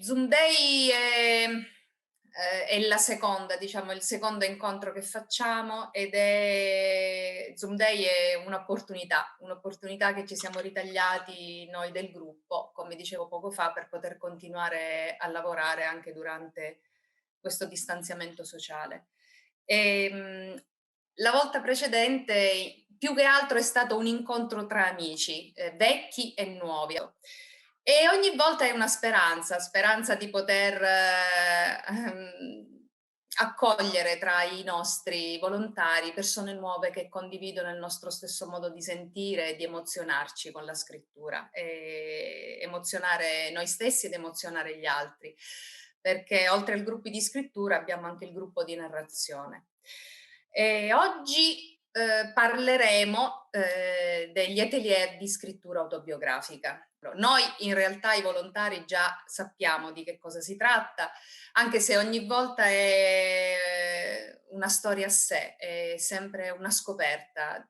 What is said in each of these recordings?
Zoom Day è la seconda, diciamo, il secondo incontro che facciamo ed è Zoom Day è un'opportunità che ci siamo ritagliati noi del gruppo, come dicevo poco fa, per poter continuare a lavorare anche durante questo distanziamento sociale. Ehm, la volta precedente più che altro è stato un incontro tra amici, vecchi e nuovi. E ogni volta è una speranza di poter, accogliere tra i nostri volontari persone nuove che condividono il nostro stesso modo di sentire e di emozionarci con la scrittura, emozionare noi stessi ed emozionare gli altri, perché oltre ai gruppi di scrittura abbiamo anche il gruppo di narrazione. Oggi, parleremo, degli atelier di scrittura autobiografica. Noi in realtà i volontari già sappiamo di che cosa si tratta, anche se ogni volta è una storia a sé, è sempre una scoperta,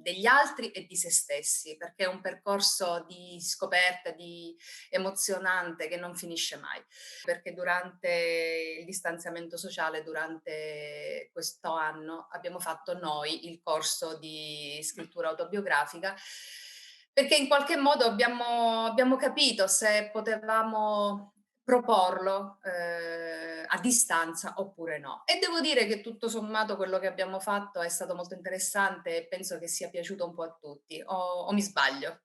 degli altri e di se stessi, perché è un percorso di scoperta, di emozionante che non finisce mai. Perché durante il distanziamento sociale, durante questo anno, abbiamo fatto noi il corso di scrittura autobiografica, perché in qualche modo abbiamo capito se potevamo proporlo, a distanza oppure no. E devo dire che tutto sommato quello che abbiamo fatto è stato molto interessante e penso che sia piaciuto un po' a tutti, o mi sbaglio?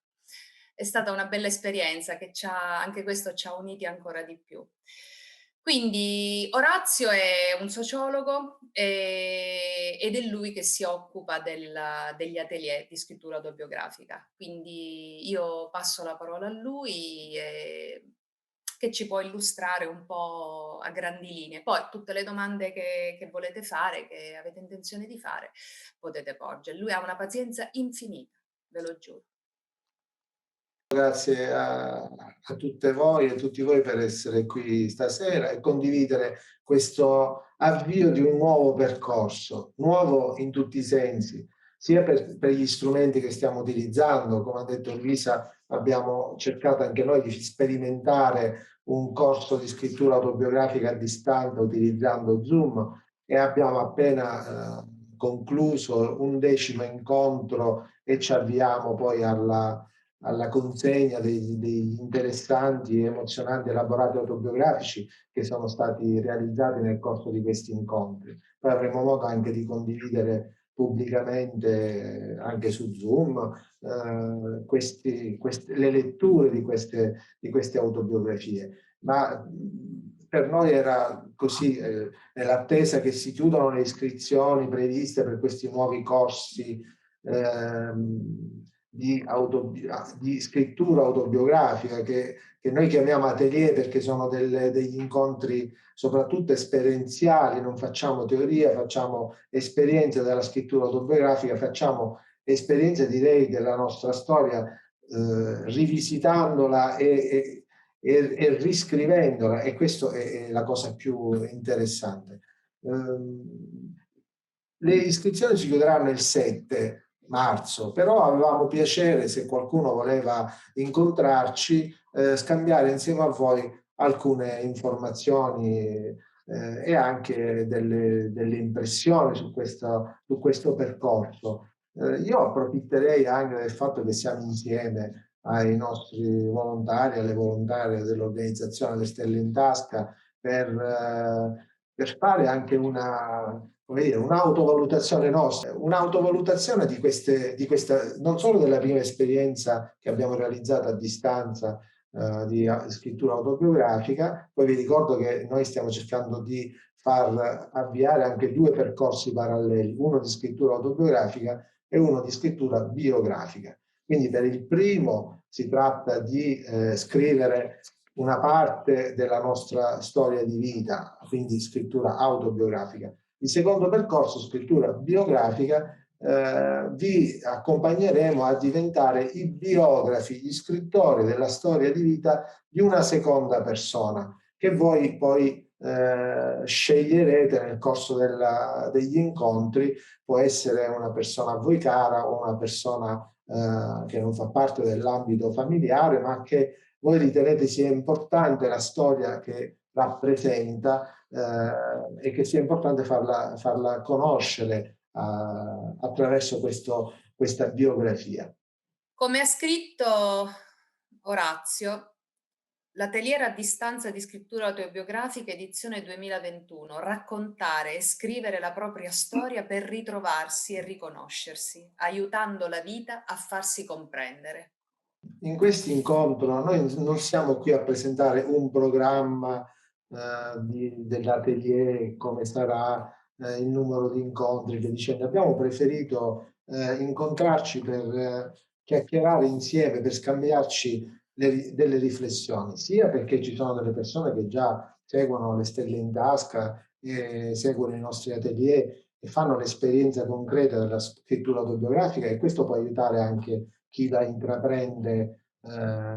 È stata una bella esperienza che anche questo ci ha uniti ancora di più. Quindi Orazio è un sociologo, ed è lui che si occupa degli atelier di scrittura autobiografica. Quindi io passo la parola a lui, che ci può illustrare un po' a grandi linee. Poi tutte le domande che volete fare, che avete intenzione di fare, potete porgere. Lui ha una pazienza infinita, ve lo giuro. Grazie a tutte voi e tutti voi per essere qui stasera e condividere questo avvio di un nuovo percorso, nuovo in tutti i sensi, sia per gli strumenti che stiamo utilizzando. Come ha detto Luisa, abbiamo cercato anche noi di sperimentare un corso di scrittura autobiografica a distanza utilizzando Zoom e abbiamo appena concluso un 10° incontro e ci avviamo poi alla consegna degli interessanti e emozionanti elaborati autobiografici che sono stati realizzati nel corso di questi incontri. Poi avremo modo anche di condividere pubblicamente, anche su Zoom, le letture di queste autobiografie. Ma per noi era così, nell'attesa che si chiudano le iscrizioni previste per questi nuovi corsi di scrittura autobiografica che noi chiamiamo atelier perché sono degli incontri soprattutto esperienziali, non facciamo teoria, facciamo esperienze della scrittura autobiografica, facciamo esperienze direi della nostra storia, rivisitandola e riscrivendola, e questa è la cosa più interessante. Le iscrizioni si chiuderanno il 7 marzo, però avevamo piacere, se qualcuno voleva incontrarci, scambiare insieme a voi alcune informazioni e anche delle impressioni su questo percorso. Io approfitterei anche del fatto che siamo insieme ai nostri volontari, alle volontarie dell'organizzazione Le Stelle in Tasca per fare anche come dire, un'autovalutazione nostra, un'autovalutazione di questa, non solo della prima esperienza che abbiamo realizzato a distanza di scrittura autobiografica. Poi vi ricordo che noi stiamo cercando di far avviare anche 2 percorsi paralleli, uno di scrittura autobiografica e uno di scrittura biografica. Quindi per il primo si tratta di scrivere una parte della nostra storia di vita, quindi scrittura autobiografica. Il secondo percorso, scrittura biografica, vi accompagneremo a diventare i biografi, gli scrittori della storia di vita di una seconda persona, che voi poi sceglierete nel corso degli incontri. Può essere una persona a voi cara o una persona che non fa parte dell'ambito familiare, ma che voi ritenete sia importante la storia che rappresenta e che sia importante farla conoscere attraverso questa biografia. Come ha scritto Orazio, l'Atelier a distanza di scrittura autobiografica edizione 2021, raccontare e scrivere la propria storia per ritrovarsi e riconoscersi, aiutando la vita a farsi comprendere. In questo incontro noi non siamo qui a presentare un programma dell'atelier, come sarà il numero di incontri, che dicendo. Abbiamo preferito incontrarci per chiacchierare insieme, per scambiarci delle riflessioni, sia perché ci sono delle persone che già seguono le stelle in tasca, seguono i nostri atelier e fanno l'esperienza concreta della scrittura autobiografica, e questo può aiutare anche chi la intraprende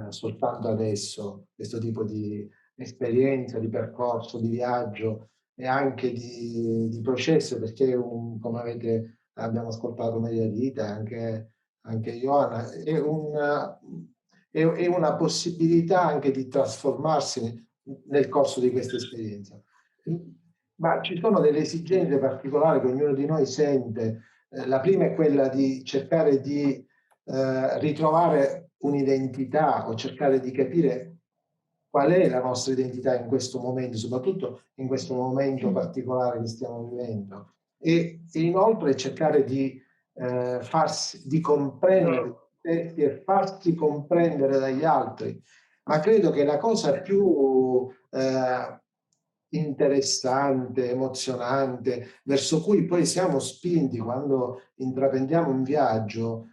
soltanto adesso, questo tipo di esperienza, di percorso, di viaggio e anche di processo, perché come abbiamo ascoltato Maria Rita, anche Ioana, è una possibilità anche di trasformarsi nel corso di questa esperienza. Ma ci sono delle esigenze particolari che ognuno di noi sente. La prima è quella di cercare di ritrovare un'identità o cercare di capire qual è la nostra identità in questo momento, soprattutto in questo momento particolare che stiamo vivendo. E inoltre cercare di di comprendere e farsi comprendere dagli altri. Ma credo che la cosa più interessante, emozionante, verso cui poi siamo spinti quando intraprendiamo un viaggio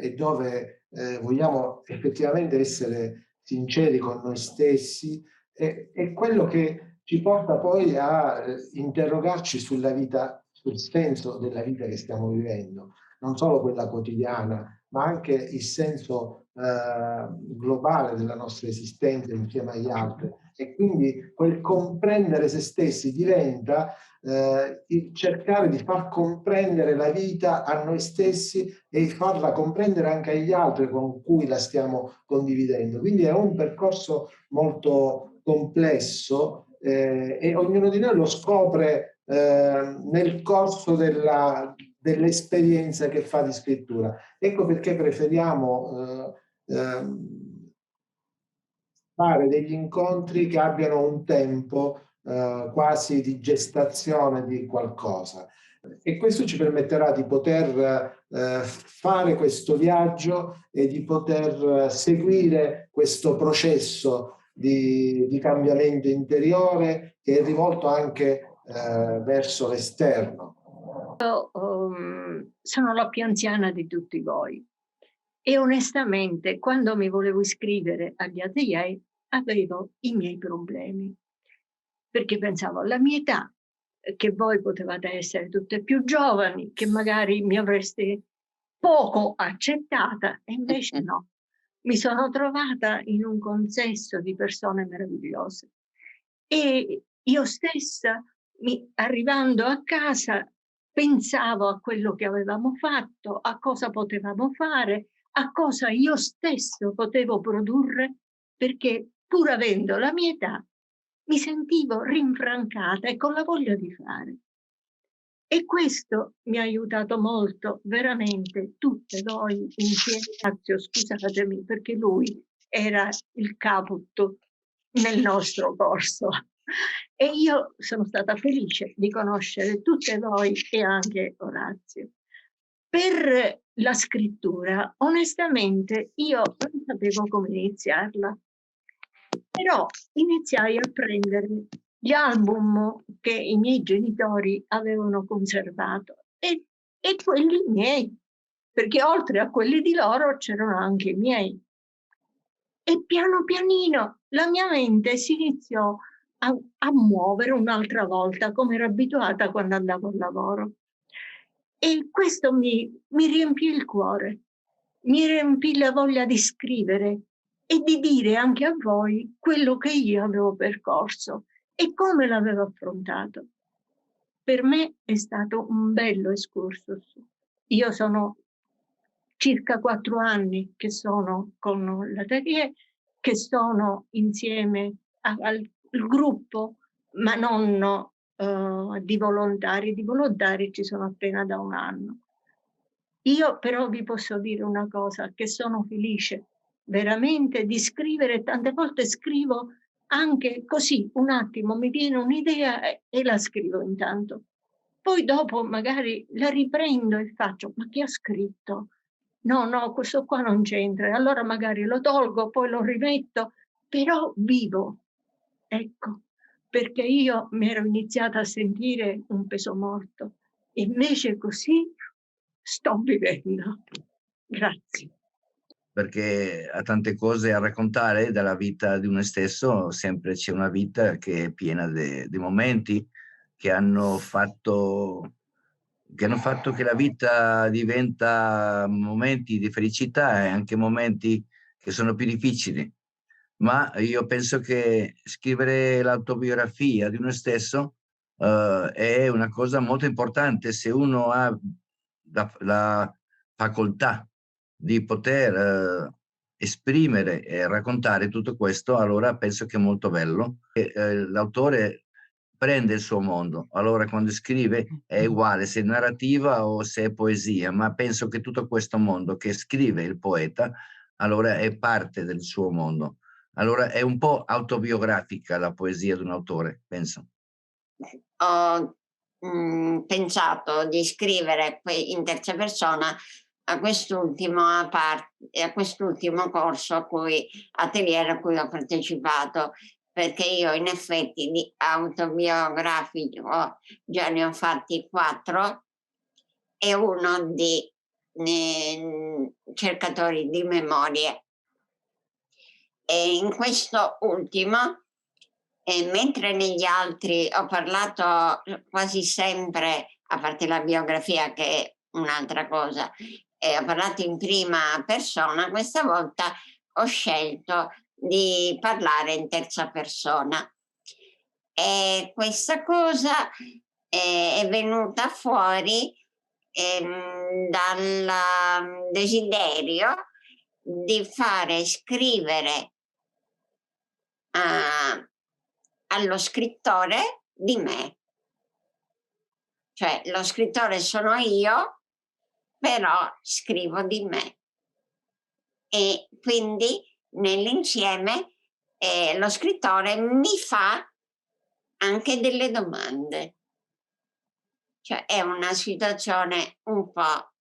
e dove vogliamo effettivamente essere sinceri con noi stessi, è quello che ci porta poi a interrogarci sulla vita, sul senso della vita che stiamo vivendo, non solo quella quotidiana, ma anche il senso globale della nostra esistenza insieme agli altri. E quindi quel comprendere se stessi diventa il cercare di far comprendere la vita a noi stessi e farla comprendere anche agli altri con cui la stiamo condividendo. Quindi è un percorso molto complesso e ognuno di noi lo scopre nel corso dell'esperienza che fa di scrittura. Ecco perché preferiamo fare degli incontri che abbiano un tempo quasi di gestazione di qualcosa. E questo ci permetterà di poter fare questo viaggio e di poter seguire questo processo di cambiamento interiore che è rivolto anche verso l'esterno. Sono la più anziana di tutti voi e onestamente quando mi volevo iscrivere agli atelier avevo i miei problemi, perché pensavo alla mia età, che voi potevate essere tutte più giovani, che magari mi avreste poco accettata, e invece no. Mi sono trovata in un consesso di persone meravigliose e io stessa, arrivando a casa, pensavo a quello che avevamo fatto, a cosa potevamo fare, a cosa io stesso potevo produrre, perché pur avendo la mia età mi sentivo rinfrancata e con la voglia di fare. E questo mi ha aiutato molto, veramente, tutte voi insieme. Orazio, scusatemi, perché lui era il caput nel nostro corso. E io sono stata felice di conoscere tutte voi e anche Orazio. Per la scrittura, onestamente, io non sapevo come iniziarla, però iniziai a prendere gli album che i miei genitori avevano conservato e quelli miei, perché oltre a quelli di loro c'erano anche i miei. E piano pianino la mia mente si iniziò a muovere un'altra volta, come ero abituata quando andavo al lavoro. E questo mi riempì il cuore, mi riempì la voglia di scrivere e di dire anche a voi quello che io avevo percorso e come l'avevo affrontato. Per me è stato un bello excursus. Io sono circa 4 anni che sono con l'atelier che sono insieme al gruppo, ma non di volontari. Di volontari ci sono appena da 1 anno. Io però vi posso dire una cosa, che sono felice veramente di scrivere, tante volte scrivo anche così, un attimo, mi viene un'idea e la scrivo intanto. Poi dopo magari la riprendo e faccio, ma chi ha scritto? No, questo qua non c'entra. Allora magari lo tolgo, poi lo rimetto, però vivo, ecco, perché io mi ero iniziata a sentire un peso morto. Invece così sto vivendo. Grazie. Perché ha tante cose a raccontare dalla vita di uno stesso, sempre c'è una vita che è piena di momenti che hanno fatto che la vita diventa momenti di felicità e anche momenti che sono più difficili. Ma io penso che scrivere l'autobiografia di uno stesso è una cosa molto importante se uno ha la facoltà di poter esprimere e raccontare tutto questo, allora penso che è molto bello. L'autore prende il suo mondo, allora quando scrive è uguale se è narrativa o se è poesia, ma penso che tutto questo mondo che scrive il poeta, allora è parte del suo mondo. Allora è un po' autobiografica la poesia di un autore, penso. Ho pensato di scrivere in terza persona a quest'ultimo corso atelier a cui ho partecipato, perché io in effetti di autobiografici già ne ho fatti 4 e uno di cercatori di memorie. E in questo ultimo, mentre negli altri ho parlato quasi sempre, a parte la biografia che è un'altra cosa, ho parlato in prima persona, questa volta ho scelto di parlare in terza persona. E questa cosa è venuta fuori dal desiderio di fare scrivere allo scrittore di me. Cioè, lo scrittore sono io, però scrivo di me. E quindi nell'insieme lo scrittore mi fa anche delle domande. Cioè, è una situazione un po'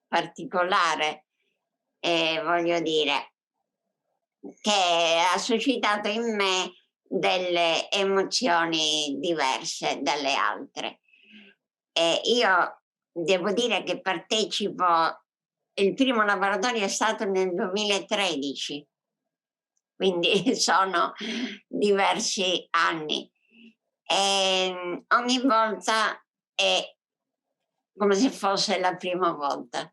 particolare, voglio dire, che ha suscitato in me delle emozioni diverse dalle altre. Io devo dire che partecipo, il primo laboratorio è stato nel 2013, quindi sono diversi anni. E ogni volta è come se fosse la prima volta.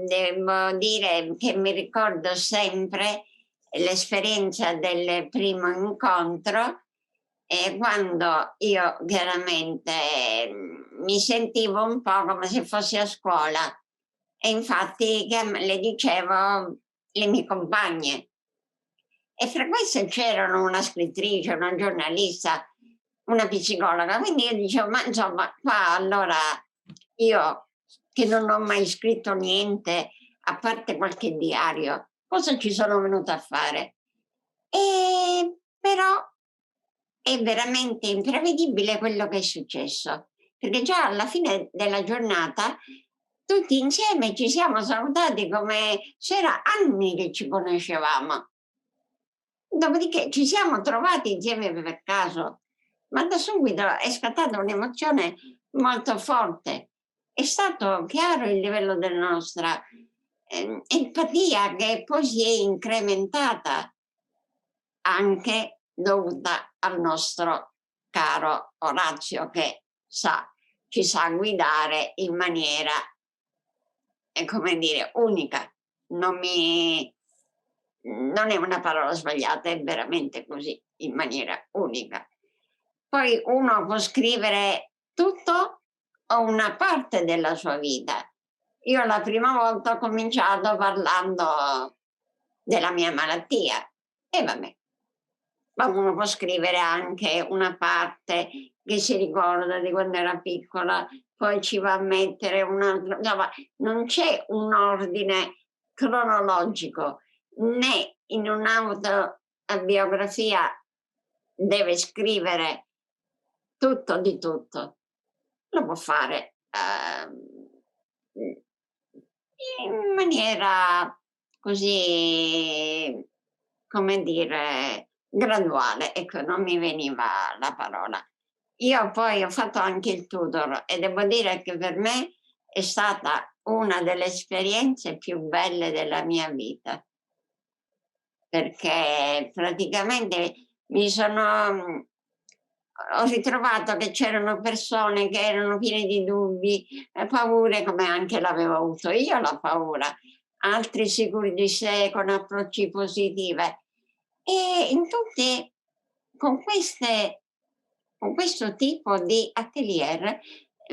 Devo dire che mi ricordo sempre l'esperienza del primo incontro, quando io chiaramente mi sentivo un po' come se fossi a scuola, e infatti le dicevo le mie compagne, e fra queste c'erano una scrittrice, una giornalista, una psicologa, quindi io dicevo, ma insomma, qua allora io che non ho mai scritto niente, a parte qualche diario, cosa ci sono venuta a fare? Però è veramente imprevedibile quello che è successo, perché già alla fine della giornata tutti insieme ci siamo salutati come se era anni che ci conoscevamo. Dopodiché ci siamo trovati insieme per caso, ma da subito è scattata un'emozione molto forte. È stato chiaro il livello della nostra empatia, che poi si è incrementata anche dovuta al nostro caro Orazio, che ci sa guidare in maniera, come dire, unica. Non è una parola sbagliata, è veramente così, in maniera unica. Poi uno può scrivere tutto o una parte della sua vita. Io la prima volta ho cominciato parlando della mia malattia. E vabbè, ma uno può scrivere anche una parte che si ricorda di quando era piccola, poi ci va a mettere un altro, insomma, non c'è un ordine cronologico, né in un'autobiografia deve scrivere tutto di tutto. Lo può fare in maniera così, come dire, graduale. Ecco, non mi veniva la parola. Io poi ho fatto anche il tutor e devo dire che per me è stata una delle esperienze più belle della mia vita, perché praticamente ho ritrovato che c'erano persone che erano piene di dubbi, paure, come anche l'avevo avuto io la paura, altri sicuri di sé con approcci positivi. E in tutti, con questo tipo di atelier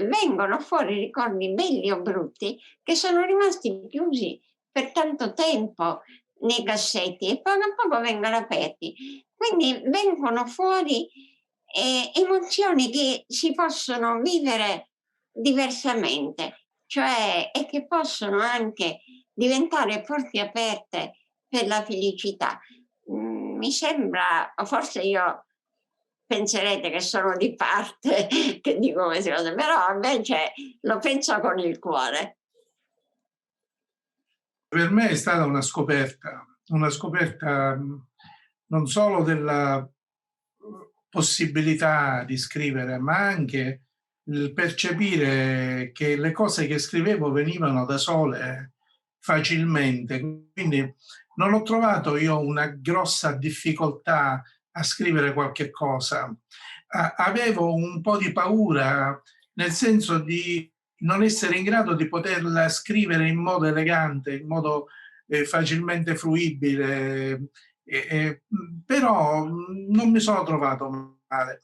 vengono fuori ricordi belli o brutti che sono rimasti chiusi per tanto tempo nei cassetti e poco a poco vengono aperti. Quindi vengono fuori emozioni che si possono vivere diversamente, cioè e che possono anche diventare porte aperte per la felicità. Mi sembra, o forse io penserete che sono di parte, che dico queste cose, però invece lo penso con il cuore. Per me è stata una scoperta non solo della possibilità di scrivere, ma anche il percepire che le cose che scrivevo venivano da sole facilmente. Quindi non ho trovato io una grossa difficoltà a scrivere qualche cosa. Avevo un po' di paura, nel senso di non essere in grado di poterla scrivere in modo elegante, in modo facilmente fruibile, però non mi sono trovato male.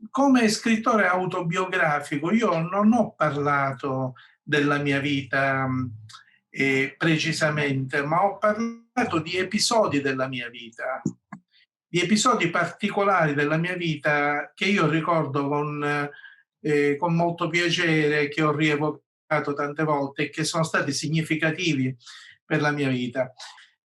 Come scrittore autobiografico io non ho parlato della mia vita precisamente, ma ho parlato di episodi della mia vita, di episodi particolari della mia vita che io ricordo con molto piacere, che ho rievocato tante volte e che sono stati significativi per la mia vita,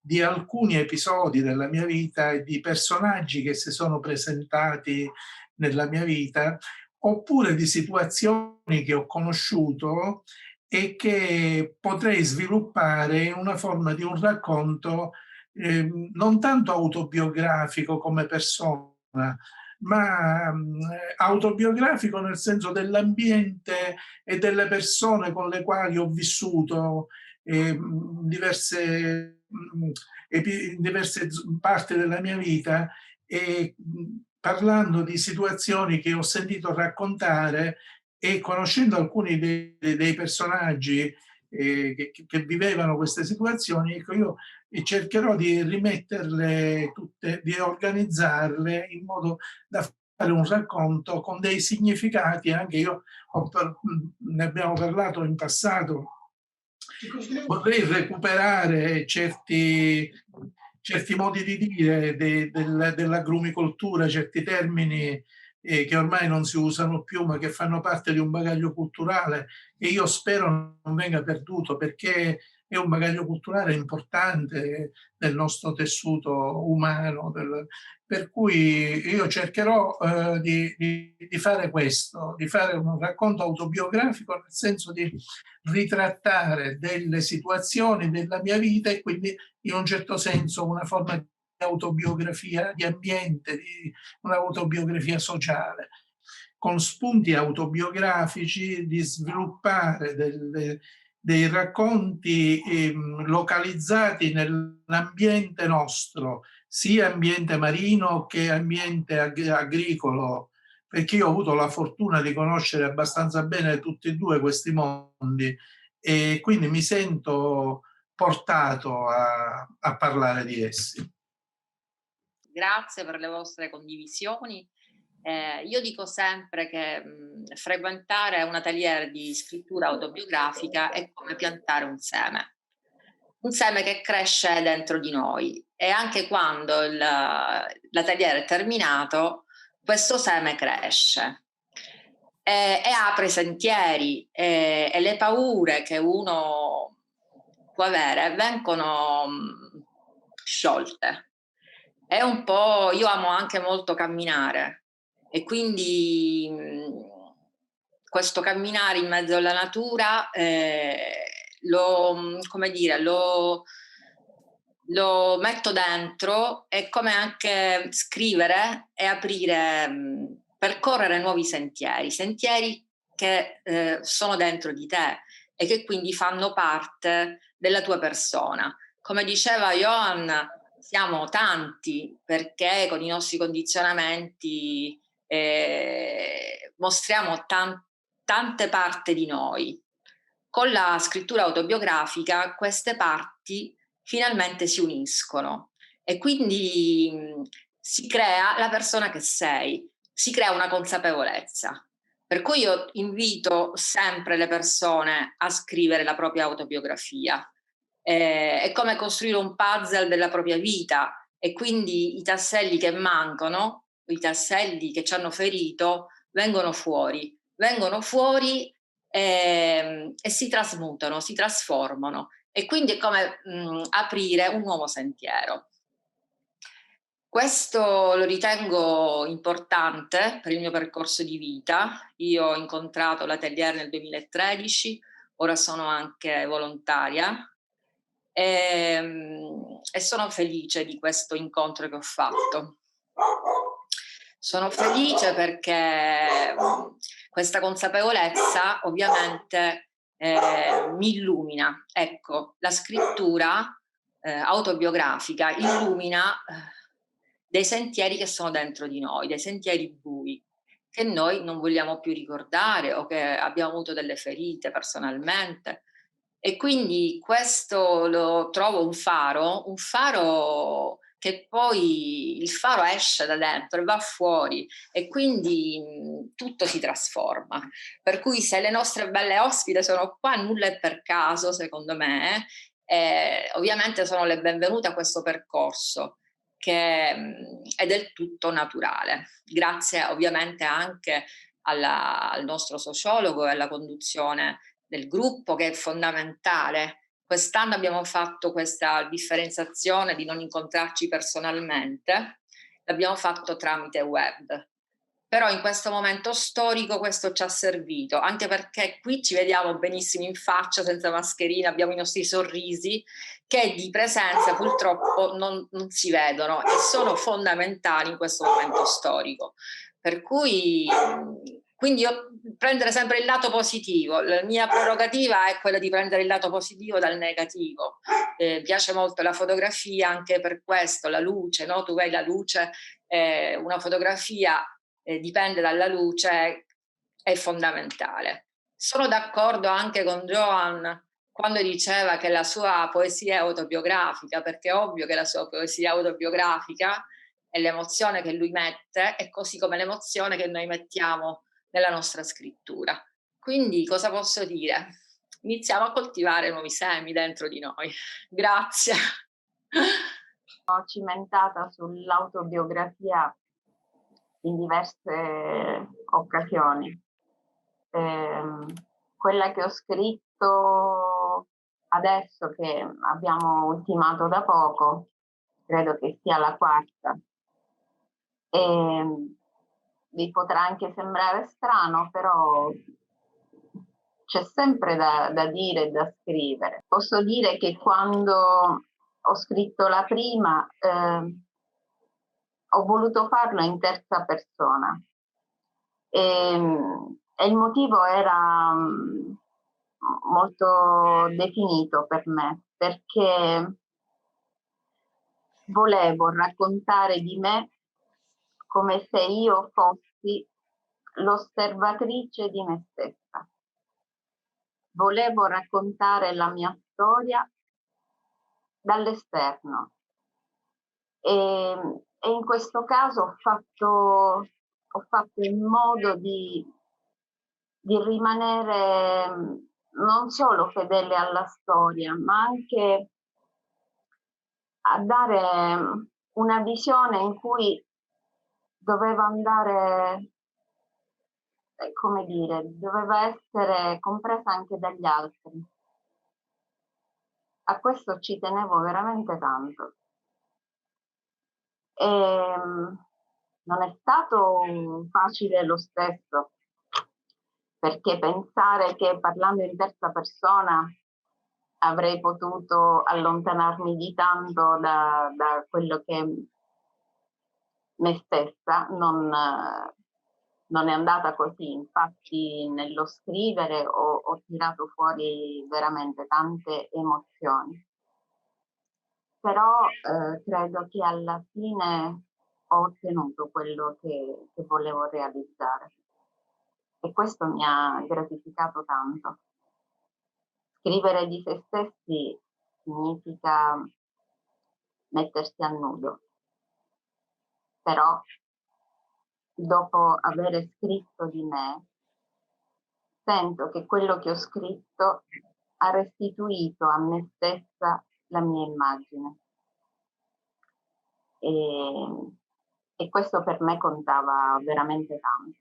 di alcuni episodi della mia vita e di personaggi che si sono presentati nella mia vita, oppure di situazioni che ho conosciuto e che potrei sviluppare in una forma di un racconto non tanto autobiografico come persona, ma autobiografico nel senso dell'ambiente e delle persone con le quali ho vissuto diverse parti della mia vita, e parlando di situazioni che ho sentito raccontare e conoscendo alcuni dei personaggi che vivevano queste situazioni, ecco, io cercherò di rimetterle tutte, di organizzarle in modo da fare un racconto con dei significati. Anche io ne abbiamo parlato in passato, vorrei recuperare certi modi di dire dell'agrumicoltura, certi termini che ormai non si usano più, ma che fanno parte di un bagaglio culturale e io spero non venga perduto, perché è un bagaglio culturale importante del nostro tessuto umano, per cui io cercherò di fare questo, di fare un racconto autobiografico, nel senso di ritrattare delle situazioni della mia vita e quindi in un certo senso una forma di autobiografia di ambiente, di un'autobiografia sociale, con spunti autobiografici, di sviluppare dei racconti localizzati nell'ambiente nostro, sia ambiente marino che ambiente agricolo, perché io ho avuto la fortuna di conoscere abbastanza bene tutti e due questi mondi e quindi mi sento portato a parlare di essi. Grazie per le vostre condivisioni. Io dico sempre che frequentare un atelier di scrittura autobiografica è come piantare un seme. un seme che cresce dentro di noi, e anche quando l'atelier è terminato, questo seme cresce e apre sentieri, e le paure che uno può avere vengono sciolte. È un po', io amo anche molto camminare, e quindi questo camminare in mezzo alla natura come dire, lo metto dentro, è come anche scrivere e aprire, percorrere nuovi sentieri che sono dentro di te e che quindi fanno parte della tua persona. Come diceva Johan, siamo tanti perché con i nostri condizionamenti mostriamo tante parti di noi. Con la scrittura autobiografica queste parti finalmente si uniscono e quindi si crea la persona che sei, si crea una consapevolezza. Per cui io invito sempre le persone a scrivere la propria autobiografia. È come costruire un puzzle della propria vita, e quindi i tasselli che mancano, i tasselli che ci hanno ferito, vengono fuori e si trasmutano, si trasformano, e quindi è come aprire un nuovo sentiero. Questo lo ritengo importante per il mio percorso di vita. Io ho incontrato l'atelier nel 2013, ora sono anche volontaria e sono felice di questo incontro che ho fatto. Sono felice perché questa consapevolezza ovviamente mi illumina. Ecco, la scrittura autobiografica illumina dei sentieri che sono dentro di noi, dei sentieri bui che noi non vogliamo più ricordare o che abbiamo avuto delle ferite personalmente. E quindi questo lo trovo un faro che poi il faro esce da dentro e va fuori, e quindi tutto si trasforma. Per cui se le nostre belle ospite sono qua, nulla è per caso, secondo me. Ovviamente sono le benvenute a questo percorso che è del tutto naturale, grazie ovviamente anche al nostro sociologo e alla conduzione del gruppo, che è fondamentale. Quest'anno abbiamo fatto questa differenziazione di non incontrarci personalmente, l'abbiamo fatto tramite web. Però in questo momento storico questo ci ha servito, anche perché qui ci vediamo benissimo in faccia, senza mascherina, abbiamo i nostri sorrisi, che di presenza purtroppo non si vedono e sono fondamentali in questo momento storico. Per cui quindi io prendere sempre il lato positivo, la mia prerogativa è quella di prendere il lato positivo dal negativo. Piace molto la fotografia anche per questo, la luce, no? Tu vedi la luce, una fotografia dipende dalla luce, è fondamentale. Sono d'accordo anche con Johan quando diceva che la sua poesia è autobiografica, perché è ovvio che la sua poesia è autobiografica è l'emozione che lui mette, è così come l'emozione che noi mettiamo nella nostra scrittura. Quindi cosa posso dire? Iniziamo a coltivare nuovi semi dentro di noi. Grazie. Ho cimentata sull'autobiografia in diverse occasioni. Quella che ho scritto adesso, che abbiamo ultimato da poco, credo che sia la quarta. Vi potrà anche sembrare strano, però c'è sempre da dire e da scrivere. Posso dire che quando ho scritto la prima ho voluto farlo in terza persona e il motivo era molto definito per me, perché volevo raccontare di me come se io fossi l'osservatrice di me stessa. Volevo raccontare la mia storia dall'esterno e in questo caso ho fatto in modo di rimanere non solo fedele alla storia, ma anche a dare una visione in cui doveva andare, come dire, doveva essere compresa anche dagli altri. A questo ci tenevo veramente tanto. E non è stato facile lo stesso, perché pensare che parlando in terza persona avrei potuto allontanarmi di tanto da quello che è me stessa, non è andata così. Infatti nello scrivere ho tirato fuori veramente tante emozioni. Però credo che alla fine ho ottenuto quello che volevo realizzare. E questo mi ha gratificato tanto. Scrivere di se stessi significa mettersi a nudo. Però dopo aver scritto di me, sento che quello che ho scritto ha restituito a me stessa la mia immagine. E questo per me contava veramente tanto.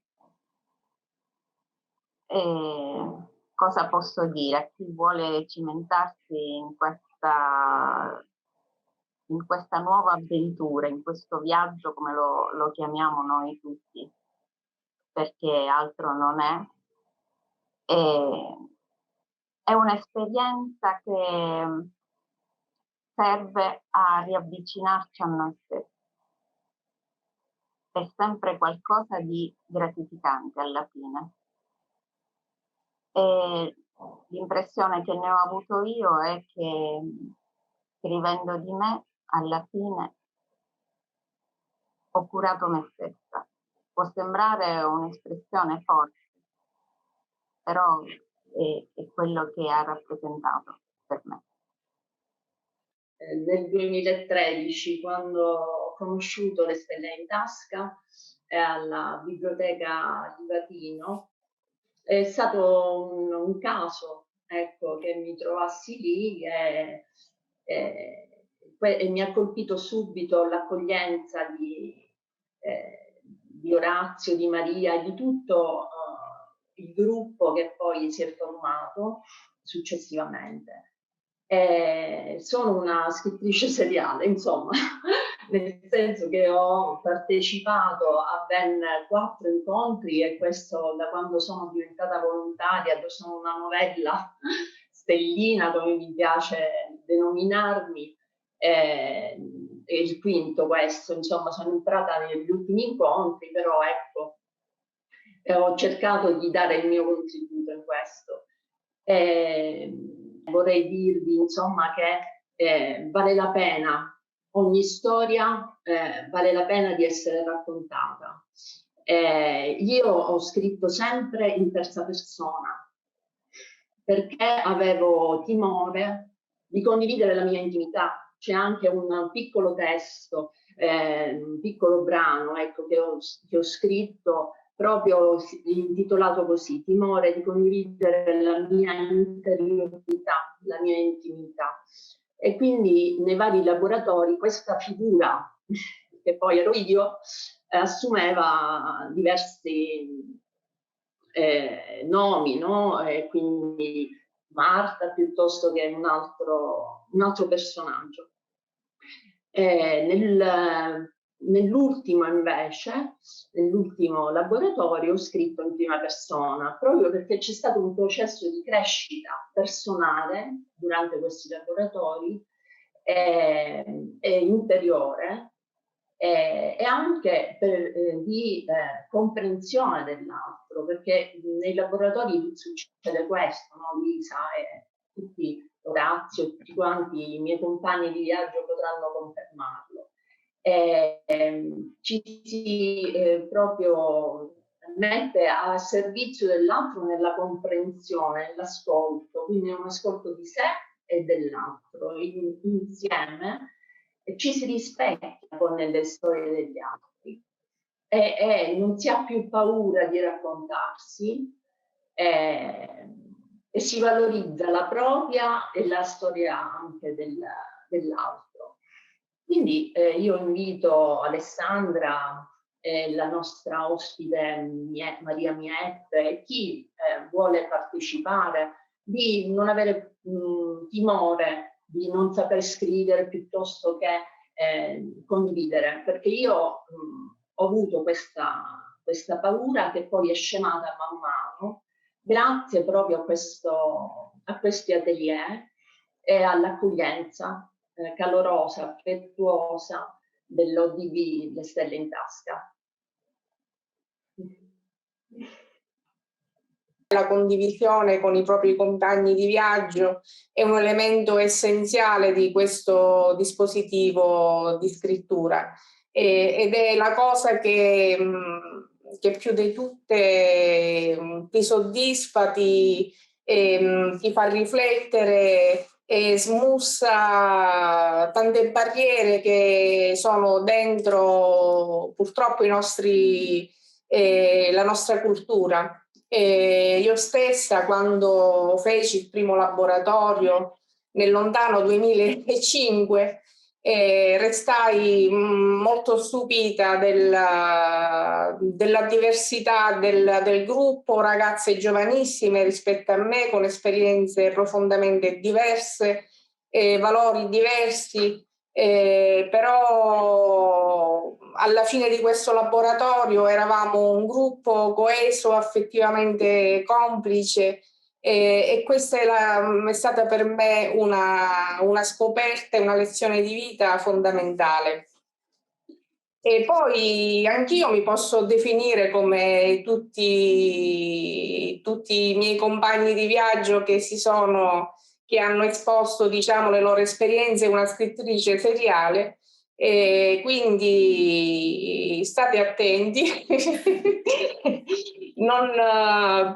E cosa posso dire a chi vuole cimentarsi in questa nuova avventura, in questo viaggio come lo chiamiamo noi tutti, perché altro non è. È un'esperienza che serve a riavvicinarci a noi stessi. È sempre qualcosa di gratificante alla fine. E l'impressione che ne ho avuto io è che scrivendo di me, alla fine ho curato me stessa. Può sembrare un'espressione forte, però è quello che ha rappresentato per me. Nel 2013, quando ho conosciuto Le Stelle in Tasca alla Biblioteca di Vatino, è stato un caso, ecco, che mi trovassi lì e mi ha colpito subito l'accoglienza di Orazio, di Maria e di tutto il gruppo che poi si è formato successivamente. Sono una scrittrice seriale, insomma, nel senso che ho partecipato a ben 4 incontri, e questo da quando sono diventata volontaria. Sono una novella stellina, come mi piace denominarmi, è il quinto questo, insomma, sono entrata negli ultimi incontri, però ecco, ho cercato di dare il mio contributo in questo. Vorrei dirvi, insomma, che vale la pena, ogni storia vale la pena di essere raccontata. Io ho scritto sempre in terza persona perché avevo timore di condividere la mia intimità. C'è anche un piccolo testo, un piccolo brano, ecco, che ho scritto proprio intitolato così: timore di condividere la mia interiorità, la mia intimità. E quindi nei vari laboratori questa figura, che poi ero io, assumeva diversi nomi, no? E quindi Marta piuttosto che un altro personaggio. Nell'ultimo invece, nell'ultimo laboratorio, ho scritto in prima persona, proprio perché c'è stato un processo di crescita personale durante questi laboratori e interiore, e anche di comprensione dell'altro, perché nei laboratori succede questo, no? Lisa e tutti, Orazio, tutti quanti i miei compagni di viaggio potranno confermarlo. Ci si proprio mette a servizio dell'altro nella comprensione, nell'ascolto, quindi un ascolto di sé e dell'altro insieme, e ci si rispecchia nelle storie degli altri e non si ha più paura di raccontarsi, e si valorizza la propria e la storia anche dell'altro. Quindi io invito Alessandra, la nostra ospite Maria Miette, e chi vuole partecipare di non avere timore di non saper scrivere piuttosto che condividere, perché io ho avuto questa paura che poi è scemata man mano grazie proprio a questi atelier e all'accoglienza calorosa, affettuosa dell'ODB Le Stelle in Tasca. La condivisione con i propri compagni di viaggio è un elemento essenziale di questo dispositivo di scrittura ed è la cosa che più di tutte ti soddisfa, ti fa riflettere e smussa tante barriere che sono dentro purtroppo la nostra cultura. Io stessa, quando feci il primo laboratorio nel lontano 2005, restai molto stupita della diversità del gruppo, ragazze giovanissime rispetto a me, con esperienze profondamente diverse, valori diversi. Però alla fine di questo laboratorio eravamo un gruppo coeso, affettivamente complice, e questa è stata per me una scoperta e una lezione di vita fondamentale. E poi anch'io mi posso definire come tutti i miei compagni di viaggio che hanno esposto, diciamo, le loro esperienze, una scrittrice seriale, e quindi state attenti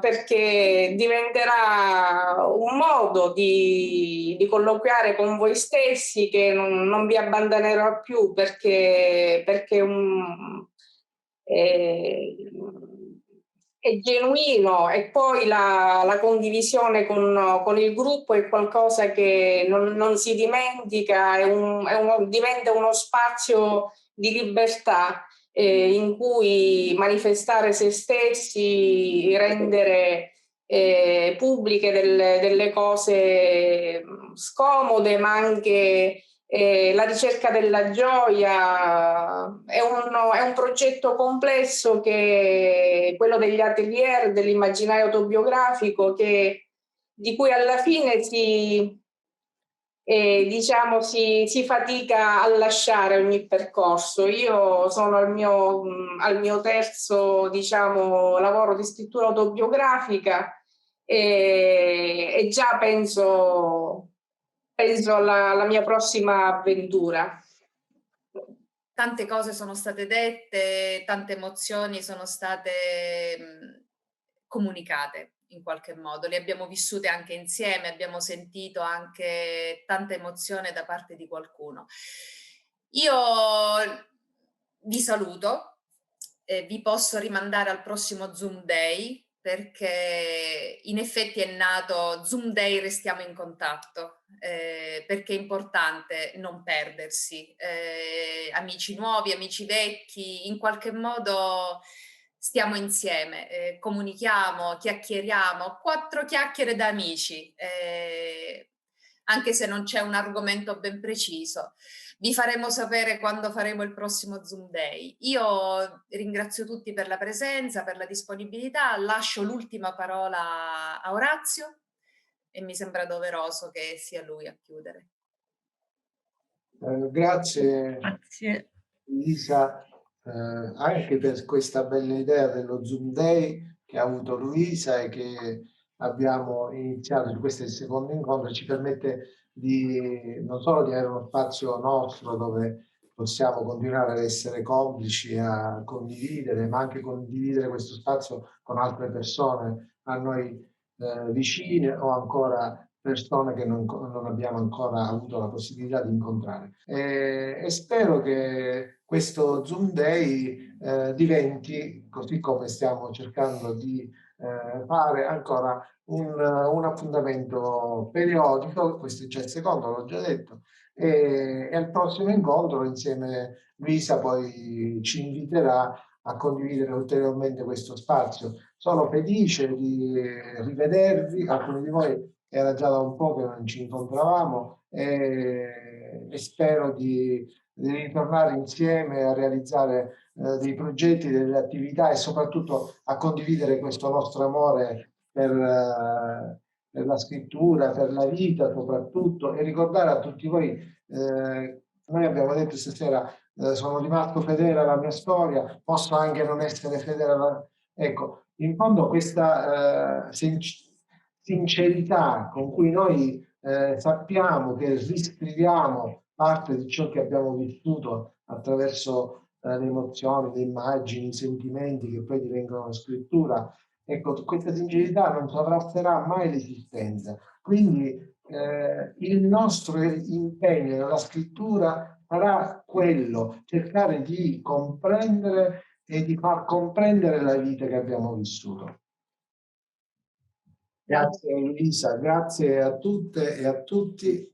perché diventerà un modo di colloquiare con voi stessi che non vi abbandonerò più, perché è genuino, e poi la condivisione con il gruppo è qualcosa che non si dimentica, diventa uno spazio di libertà in cui manifestare se stessi, rendere pubbliche delle cose scomode, ma anche la ricerca della gioia. È un progetto complesso, che quello degli atelier, dell'immaginario autobiografico, di cui alla fine si fatica a lasciare ogni percorso. Io sono al mio terzo, diciamo, lavoro di scrittura autobiografica e già penso alla mia prossima avventura. Tante cose sono state dette, tante emozioni sono state comunicate in qualche modo, le abbiamo vissute anche insieme, abbiamo sentito anche tanta emozione da parte di qualcuno. Io vi saluto, vi posso rimandare al prossimo Zoom Day, perché in effetti è nato Zoom Day Restiamo in Contatto, perché è importante non perdersi, amici nuovi, amici vecchi, in qualche modo stiamo insieme, comunichiamo, chiacchieriamo, 4 chiacchiere da amici, anche se non c'è un argomento ben preciso. Vi faremo sapere quando faremo il prossimo Zoom Day. Io ringrazio tutti per la presenza, per la disponibilità, lascio l'ultima parola a Orazio e mi sembra doveroso che sia lui a chiudere. Grazie Luisa, anche per questa bella idea dello Zoom Day che ha avuto Luisa e che abbiamo iniziato. Questo è il secondo incontro, ci permette non solo di avere uno spazio nostro dove possiamo continuare ad essere complici, a condividere, ma anche condividere questo spazio con altre persone a noi vicine, o ancora persone che non abbiamo ancora avuto la possibilità di incontrare. E spero che questo Zoom Day diventi, così come stiamo cercando di fare, ancora un appuntamento periodico. Questo è già il secondo, l'ho già detto, e al prossimo incontro insieme Luisa poi ci inviterà a condividere ulteriormente questo spazio. Sono felice di rivedervi, alcuni di voi era già da un po' che non ci incontravamo e spero di ritornare insieme a realizzare dei progetti, delle attività e soprattutto a condividere questo nostro amore per la scrittura, per la vita soprattutto, e ricordare a tutti voi, noi abbiamo detto stasera, sono rimasto fedele alla mia storia, posso anche non essere fedele alla... Ecco, in fondo questa sincerità con cui noi sappiamo che riscriviamo parte di ciò che abbiamo vissuto attraverso le emozioni, le immagini, i sentimenti che poi divengono scrittura. Ecco, questa sincerità non sovrasserà mai l'esistenza. Quindi il nostro impegno nella scrittura sarà quello, cercare di comprendere e di far comprendere la vita che abbiamo vissuto. Grazie Luisa, grazie a tutte e a tutti.